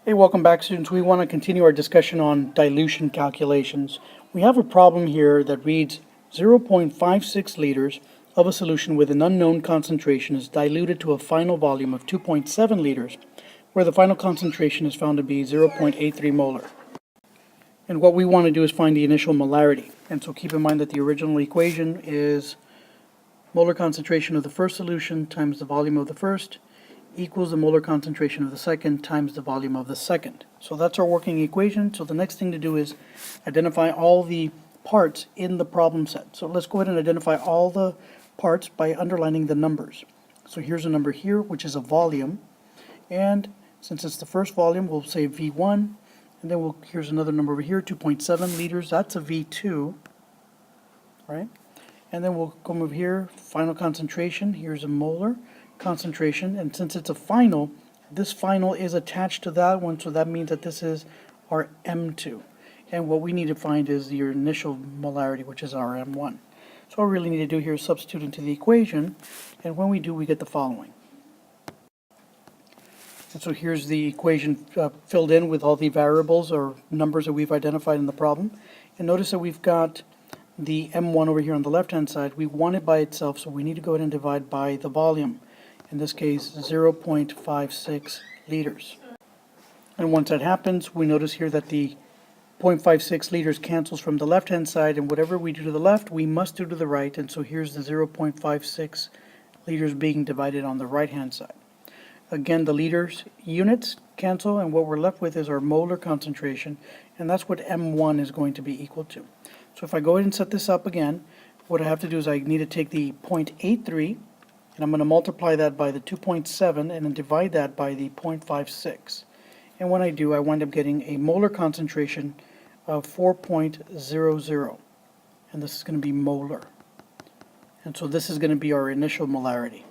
Hey, welcome back, students. We want to continue our discussion on dilution calculations. We have a problem here that reads 0.56 liters of a solution with an unknown concentration is diluted to a final volume of 2.7 liters, where the final concentration is found to be 0.83 molar. And what we want to do is find the initial molarity. And so keep in mind that the original equation is molar concentration of the first solution times the volume of the first equals the molar concentration of the second times the volume of the second. So that's our working equation. So the next thing to do is identify all the parts in the problem set. So let's go ahead and identify all the parts by underlining the numbers. So here's a number here, which is a volume. And since it's the first volume, we'll say V1. And then here's another number over here, 2.7 liters. That's a V2, right? And then we'll come over here, final concentration. Here's a molar concentration, and since it's a final, this final is attached to that one, so that means that this is our M2. And what we need to find is your initial molarity, which is our M1. So all we really need to do here is substitute into the equation, and when we do, we get the following. And so here's the equation filled in with all the variables or numbers that we've identified in the problem. And notice that we've got the M1 over here on the left-hand side. We want it by itself, so we need to go ahead and divide by the volume. In this case, 0.56 liters. And once that happens, we notice here that the 0.56 liters cancels from the left-hand side, and whatever we do to the left, we must do to the right, and so here's the 0.56 liters being divided on the right-hand side. Again, the liters units cancel, and what we're left with is our molar concentration, and that's what M1 is going to be equal to. So if I go ahead and set this up again, what I have to do is I need to take the 0.83, and I'm going to multiply that by the 2.7 and then divide that by the 0.56. And when I do, I wind up getting a molar concentration of 4.00. And this is going to be molar. And so this is going to be our initial molarity.